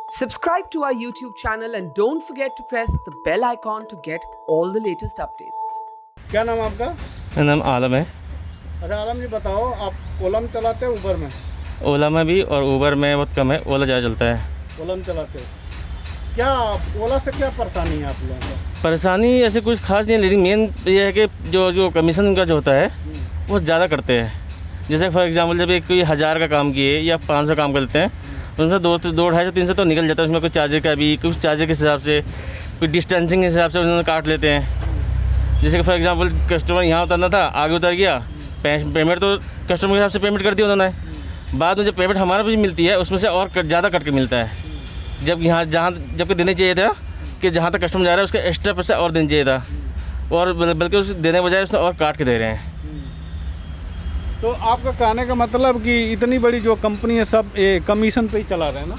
Subscribe to our YouTube channel and don't forget to press the bell icon to get all the latest updates. क्या नाम आपका? मेरा नाम आलम है। अच्छा आलम जी बताओ, आप ओला में चलाते हो ऊबर में? ओला में भी और ऊबर में बहुत कम है, ओला ज़्यादा चलता है। ओला में चलाते हो, क्या ओला से क्या परेशानी है आप लोगों को? परेशानी ऐसे कुछ खास नहीं है, लेकिन मेन ये है कि जो कमीशन का जो होता है वो ज़्यादा करते हैं। जैसे फॉर एग्जांपल जब एक कोई 1000 का काम किए या 500 काम करते हैं, उनसे 200-250-300 तो निकल जाता है। उसमें कुछ चार्जर का भी, कुछ चार्जर के हिसाब से, कुछ डिस्टेंसिंग के हिसाब से उन्होंने काट लेते हैं। जैसे कि फॉर एग्जांपल कस्टमर यहाँ उतरना था, आगे उतर गया, पेमेंट तो कस्टमर के हिसाब से पेमेंट कर दी उन्होंने। बाद में जब पेमेंट हमारा भी मिलती है उसमें से और ज़्यादा कट के मिलता है। जब यहाँ जबकि देने चाहिए था कि जहाँ तक कस्टमर जा रहा है उसका एक्स्ट्रा पैसा और देना चाहिए था, और बल्कि उस देने बजाय उसने और काट के दे रहे हैं। तो आपका कहने का मतलब कि इतनी बड़ी जो कंपनी है सब कमीशन पे ही चला रहे हैं ना?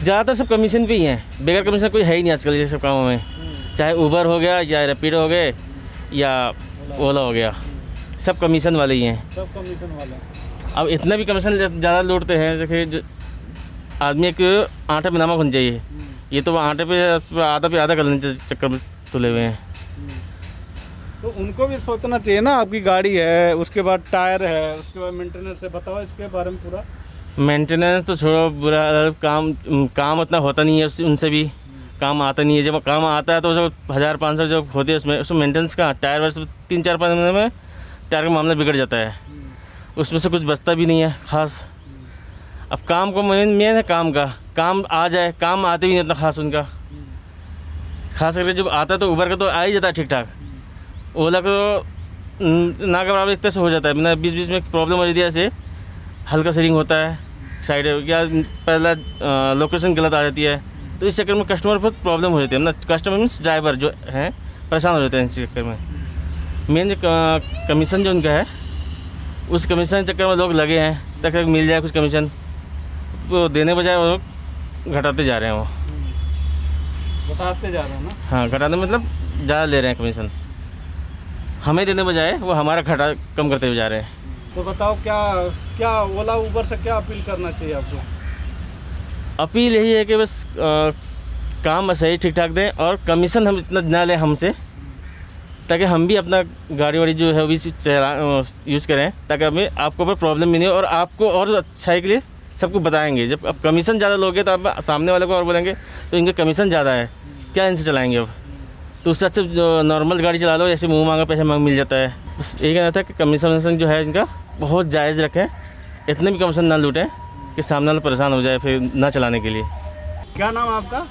ज़्यादातर सब कमीशन पे ही हैं, बगैर कमीशन कोई है ही नहीं आजकल ये सब कामों में। चाहे ऊबर हो गया या रैपिडो हो गए या ओला हो गया, सब कमीशन वाले ही हैं। सब कमीशन वाले। अब इतना भी कमीशन ज़्यादा लूटते हैं। देखिए जो आदमी एक आटे पे नमक होना चाहिए, ये तो आटे पे आधा करने के चक्कर में तुले हुए हैं। तो उनको भी सोचना चाहिए ना, आपकी गाड़ी है, उसके बाद टायर है, उसके बाद मेंटेनेंस है, बताओ इसके बारे में पूरा। मेंटेनेंस तो छोड़ो, बुरा काम उतना होता नहीं है उनसे भी काम आता नहीं है। जब काम आता है तो जो 1000-500 जो होती है उसमें मेंटेनेंस का टायर वर्ष 3-4-5 महीने में टायर का मामला बिगड़ जाता है, उसमें से कुछ बचता भी नहीं है खास। अब काम को मेन है काम आ जाए, काम आते भी नहीं इतना खास उनका। खास करके जब आता है तो ऊबर का तो आ ही जाता है ठीक ठाक, ओला को ना के बराबर एक तरह से हो जाता है। बिना बीच में प्रॉब्लम हो जाती है, ऐसे हल्का सेटिंग होता है साइड या पहला लोकेशन गलत आ जाती है, तो इस चक्कर में कस्टमर पर प्रॉब्लम हो जाती है ना। कस्टमर मीन्स ड्राइवर जो हैं परेशान हो जाते हैं इस चक्कर में। मेन कमीशन जो उनका है, उस कमीशन के चक्कर में लोग लगे हैं ताकि मिल जाए कुछ कमीशन, तो देने बजाय वो लोग घटाते जा रहे हैं। वो बताते जा रहे हैं ना? हाँ, घटाते मतलब ज़्यादा ले रहे हैं कमीशन, हमें देने बजाय वो हमारा कम करते हुए जा रहे हैं। तो बताओ क्या ओला ऊबर से क्या अपील करना चाहिए आपको? अपील यही है कि बस काम बस सही ठीक ठाक दें और कमीशन हम इतना ना लें हमसे, ताकि हम भी अपना गाड़ी वाड़ी जो है वो भी यूज़ करें, ताकि हमें आपको ऊपर प्रॉब्लम भी नहीं हो और आपको और अच्छाई के लिए सबको बताएंगे। जब अब कमीशन ज़्यादा लोगे तो आप सामने वाले को और बोलेंगे तो इनका कमीशन ज़्यादा है, क्या इनसे चलाएँगे अब। तो उससे अच्छा जो नॉर्मल गाड़ी चला लो, ऐसे मुँह मांगा पैसा मिल जाता है। बस यही कहना था कि कमीशन जो है इनका बहुत जायज़ रखें, इतने भी कमीशन ना लूटें कि सामने वाला परेशान हो जाए फिर ना चलाने के लिए। क्या नाम है आपका?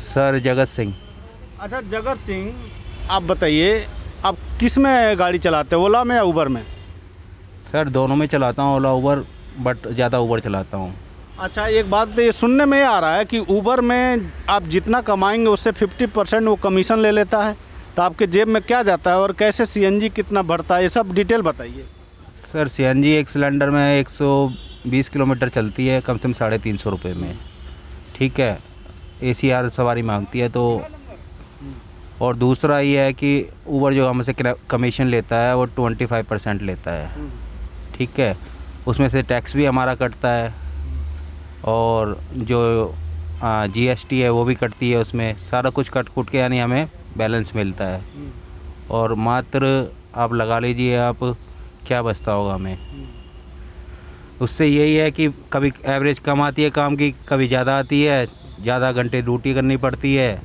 सर जगत सिंह। अच्छा जगत सिंह, आप बताइए आप किस में गाड़ी चलाते हो, ओला में या ऊबर में? सर दोनों में चलाता हूँ, ओला ऊबर, बट ज़्यादा ऊबर चलाता हूँ। अच्छा एक बात ये सुनने में आ रहा है कि ऊबर में आप जितना कमाएंगे उससे 50% वो कमीशन ले लेता है, तो आपके जेब में क्या जाता है और कैसे सीएनजी कितना बढ़ता है, ये सब डिटेल बताइए। सर सीएनजी एक सिलेंडर में 120 किलोमीटर चलती है, कम से कम 350 रुपये में, ठीक है। ACR सवारी मांगती है तो। और दूसरा ये है कि ऊबर जो हमसे कमीशन लेता है वो 25% लेता है, ठीक है। उसमें से टैक्स भी हमारा कटता है और जो GST है वो भी कटती है, उसमें सारा कुछ कट के यानी हमें बैलेंस मिलता है। और मात्र आप लगा लीजिए आप क्या बचता होगा हमें। उससे यही है कि कभी एवरेज कम आती है काम की, कभी ज़्यादा आती है, ज़्यादा घंटे ड्यूटी करनी पड़ती है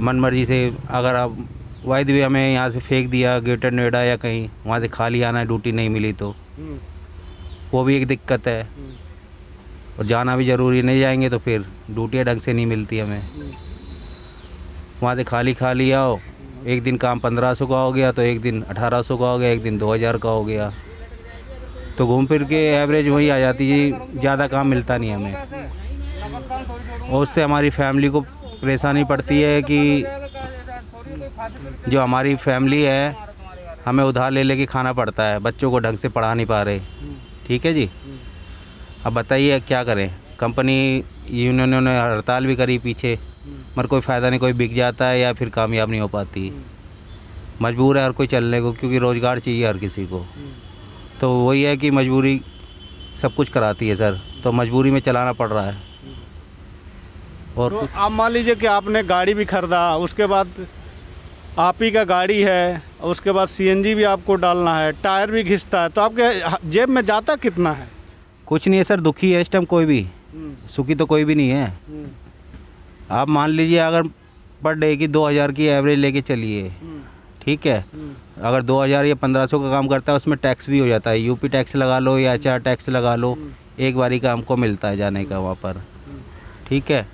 मन मर्जी से। अगर आप वाइद भी हमें यहाँ से फेंक दिया ग्रेटर नोएडा या कहीं, वहाँ से खाली आना है, ड्यूटी नहीं मिली तो वो भी एक दिक्कत है। और जाना भी ज़रूरी, नहीं जाएंगे तो फिर ड्यूटियाँ ढंग से नहीं मिलती हमें। वहाँ से खाली आओ, एक दिन काम 1500 का हो गया तो एक दिन 1800 का हो गया, एक दिन 2000 का हो गया, तो घूम फिर के एवरेज वही आ जाती है, ज़्यादा काम मिलता नहीं हमें। और उससे हमारी फैमिली को परेशानी पड़ती है कि जो हमारी फैमिली है हमें उधार ले लेके खाना पड़ता है, बच्चों को ढंग से पढ़ा नहीं पा रहे, ठीक है जी। अब बताइए क्या करें। कंपनी यूनियनों ने हड़ताल भी करी पीछे, मगर कोई फ़ायदा नहीं, कोई बिक जाता है या फिर कामयाब नहीं हो पाती। मजबूर है हर कोई चलने को, क्योंकि रोज़गार चाहिए हर किसी को। तो वही है कि मजबूरी सब कुछ कराती है सर, तो मजबूरी में चलाना पड़ रहा है। और तो कुछ आप मान लीजिए कि आपने गाड़ी भी खरीदा, उसके बाद आप ही का गाड़ी है, उसके बाद सीएनजी भी आपको डालना है, टायर भी घिसता है, तो आपके जेब में जाता कितना है? कुछ नहीं है सर, दुखी है इस टाइम कोई भी, सुखी तो कोई भी नहीं है। आप मान लीजिए अगर पर डे की 2000 की एवरेज लेके चलिए, ठीक है, अगर 2000 या 1500 का काम करता है उसमें टैक्स भी हो जाता है, यूपी टैक्स लगा लो या HR टैक्स लगा लो, एक बारी का हमको मिलता है जाने का वहाँ पर, ठीक है,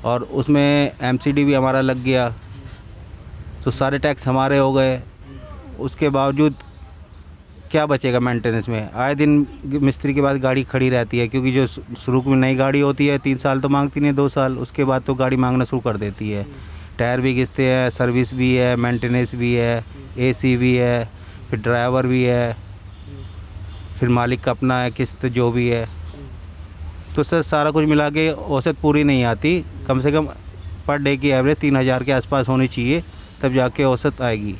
और उसमें MCD भी हमारा लग गया, तो सारे टैक्स हमारे हो गए। उसके बावजूद क्या बचेगा मेंटेनेंस में? आए दिन मिस्त्री के पास गाड़ी खड़ी रहती है, क्योंकि जो शुरू में नई गाड़ी होती है 3 साल तो मांगती नहीं, 2 साल, उसके बाद तो गाड़ी मांगना शुरू कर देती है। टायर भी घिसते हैं, सर्विस भी है, मेंटेनेंस भी है, AC भी है, फिर ड्राइवर भी है, फिर मालिक का अपना है, किस्त जो भी है। तो सर सारा कुछ मिला के औसत पूरी नहीं आती, कम से कम पर डे की एवरेज 3000 के आसपास होनी चाहिए, तब जाके औसत आएगी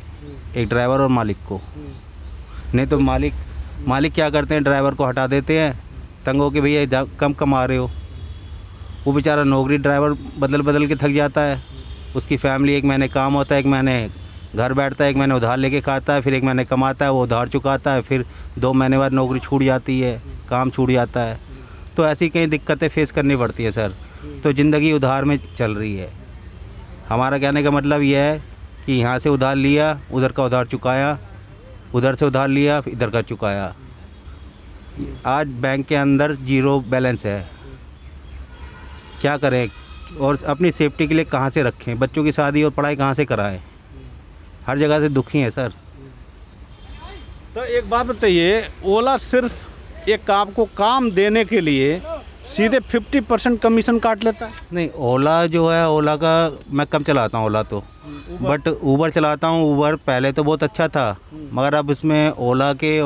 एक ड्राइवर और मालिक को। नहीं तो मालिक क्या करते हैं, ड्राइवर को हटा देते हैं तंग हो के, भैया कम कमा रहे हो। वो बेचारा नौकरी ड्राइवर बदल के थक जाता है, उसकी फैमिली 1 महीने काम होता है, 1 महीने घर बैठता है, 1 महीने उधार लेके खाता है, फिर 1 महीने कमाता है, वो उधार चुकाता है, फिर 2 महीने बाद नौकरी छूट जाती है, काम छूट जाता है। तो ऐसी कई दिक्कतें फेस करनी पड़ती है सर। तो ज़िंदगी उधार में चल रही है। हमारा कहने का मतलब यह है कि यहाँ से उधार लिया, उधर का उधार चुकाया, उधर से उधार लिया, इधर का चुकाया। आज बैंक के अंदर 0 बैलेंस है, क्या करें? और अपनी सेफ्टी के लिए कहाँ से रखें? बच्चों की शादी और पढ़ाई कहाँ से कराएं? हर जगह से दुखी हैं सर। तो एक बात बताइए, ओला सिर्फ एक आपको काम देने के लिए सीधे 50% कमीशन काट लेता है? नहीं, ओला जो है, ओला का मैं कम चलाता हूँ ओला तो, बट ऊबर चलाता हूँ। ऊबर पहले तो बहुत अच्छा था, मगर अब इसमें ओला के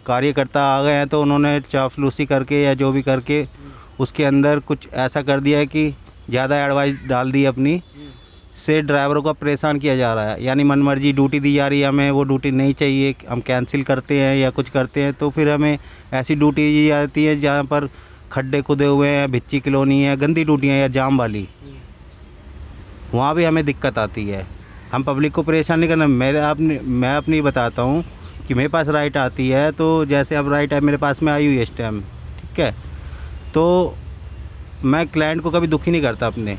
कार्यकर्ता आ गए हैं, तो उन्होंने चापलूसी करके या जो भी करके उसके अंदर कुछ ऐसा कर दिया है कि ज़्यादा एडवाइस डाल दी अपनी से ड्राइवरों को परेशान किया जा रहा है। यानी मनमर्जी ड्यूटी दी जा रही है, हमें वो ड्यूटी नहीं चाहिए, हम कैंसिल करते हैं या कुछ करते हैं, तो फिर हमें ऐसी ड्यूटी दी जाती है जहाँ पर खड्डे खुदे हुए हैं, भिच्ची कॉलोनी है, गंदी ड्यूटियाँ या जाम वाली, वहाँ भी हमें दिक्कत आती है। हम पब्लिक को परेशान नहीं करना। मैं अपनी बताता हूँ कि मेरे पास राइट आती है, तो जैसे अब राइट है मेरे पास में आई हुई है इस टाइम, ठीक है, तो मैं क्लाइंट को कभी दुखी नहीं करता, अपने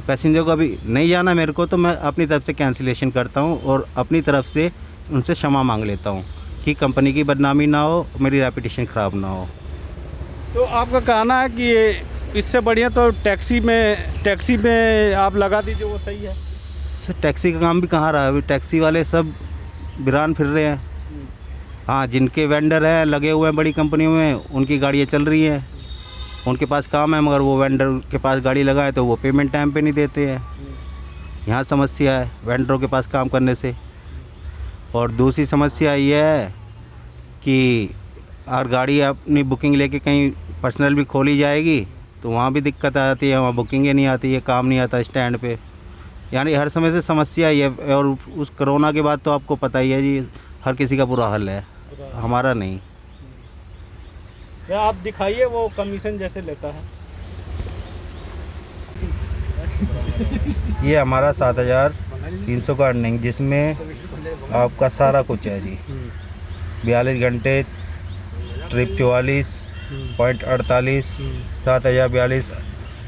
पैसेंजर को कभी नहीं जाना मेरे को, तो मैं अपनी तरफ से कैंसिलेशन करता हूँ और अपनी तरफ से उनसे क्षमा मांग लेता हूँ कि कंपनी की बदनामी ना हो, मेरी रेपुटेशन ख़राब ना हो। तो आपका कहना है कि ये इससे बढ़िया तो टैक्सी में आप लगा दीजिए, वो सही है? सर टैक्सी का काम भी कहाँ रहा है, अभी टैक्सी वाले सब बिरान फिर रहे हैं। हाँ, जिनके वेंडर हैं लगे हुए हैं बड़ी कंपनियों में, उनकी गाड़ियाँ चल रही हैं, उनके पास काम है, मगर वो वेंडर के पास गाड़ी लगाए तो वो पेमेंट टाइम पे नहीं देते हैं। यहाँ समस्या है वेंडरों के पास काम करने से। और दूसरी समस्या ये है कि अगर गाड़ी अपनी बुकिंग लेके कहीं पर्सनल भी खोली जाएगी तो वहाँ भी दिक्कत आती है, वहाँ बुकिंगें नहीं आती है, काम नहीं आता स्टैंड पे। यानी हर समय से समस्या ही है। और उस कोरोना के बाद तो आपको पता ही है जी, हर किसी का बुरा हाल है, हमारा नहीं। आप दिखाइए वो कमीशन जैसे लेता है। ये हमारा 7300 का अर्निंग, जिसमें आपका सारा कुछ है जी। 42 घंटे, ट्रिप 44.48, 7042,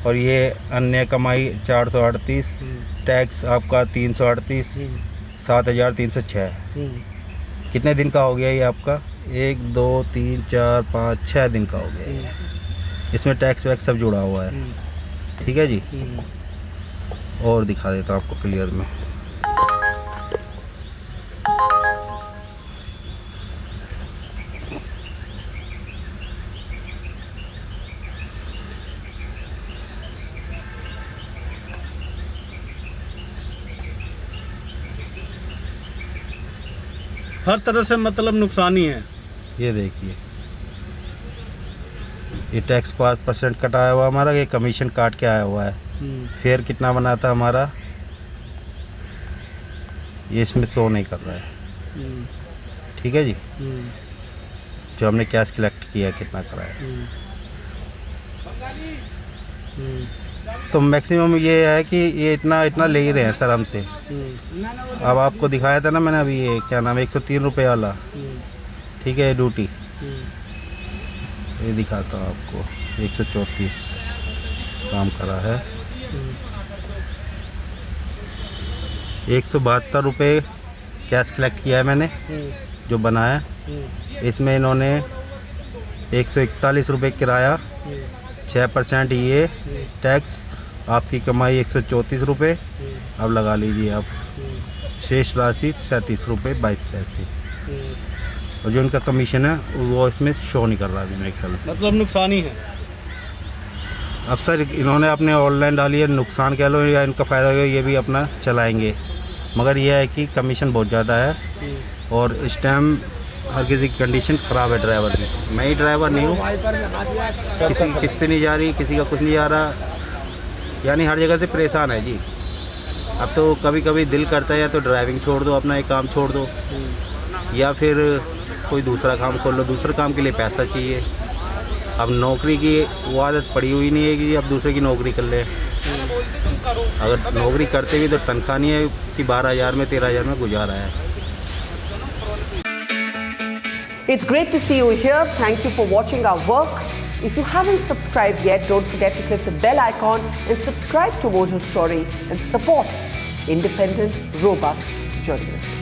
और ये अन्य कमाई 438, टैक्स आपका 338, 7306। कितने दिन का हो गया ये आपका? 1 2 3 4 5 6 दिन का हो गया ये। इसमें टैक्स वैक्स सब जुड़ा हुआ है, ठीक है जी। और दिखा देता हूँ आपको क्लियर में। हर तरह से मतलब नुकसान ही है। ये देखिए, ये टैक्स 5% कटाया हुआ हमारा, ये कमीशन काट के आया हुआ है। फेयर कितना बना था हमारा, ये इसमें शो नहीं कर रहा है, ठीक है जी। जो हमने कैश कलेक्ट किया कितना कराया। तो मैक्सिमम ये है कि ये इतना इतना ले ही रहे हैं सर हमसे। अब आपको दिखाया था ना मैंने अभी, ये क्या नाम है 103 रुपये वाला, ठीक है, ड्यूटी ये दिखाता हूँ आपको, 134 काम करा है। 172 रुपये कैश कलेक्ट किया है मैंने जो बनाया। इसमें इन्होंने 141 रुपये किराया, 6% ये टैक्स, आपकी कमाई 134 रुपये। अब लगा लीजिए आप, शेष राशि 37 रुपये 22 पैसे। और जो इनका कमीशन है वो इसमें शो नहीं कर रहा अभी मेरे ख्याल से। मतलब नुकसान ही है। अब सर इन्होंने अपने ऑनलाइन डाली है, नुकसान कह लो या इनका फ़ायदा है, ये भी अपना चलाएंगे, मगर यह है कि कमीशन बहुत ज़्यादा है। और इस टाइम हर किसी की कंडीशन ख़राब है ड्राइवर की। मैं ही ड्राइवर नहीं हूँ, किसी की किस्त नहीं जा रही, किसी का कुछ नहीं जा रहा, यानी हर जगह से परेशान है जी। अब तो कभी कभी दिल करता है या तो ड्राइविंग छोड़ दो, अपना एक काम छोड़ दो, या फिर कोई दूसरा काम खोल लो। दूसरे काम के लिए पैसा चाहिए। अब नौकरी की वो आदत पड़ी हुई नहीं है कि अब दूसरे की नौकरी कर ले। अगर नौकरी करते भी तो तनख्वाह नहीं है कि 12,000 में 13,000 में गुजारा है। It's great to see you here. Thank you for watching our work. If you haven't subscribed yet, don't forget to click the bell icon and subscribe to Mojo Story and support independent, robust journalism.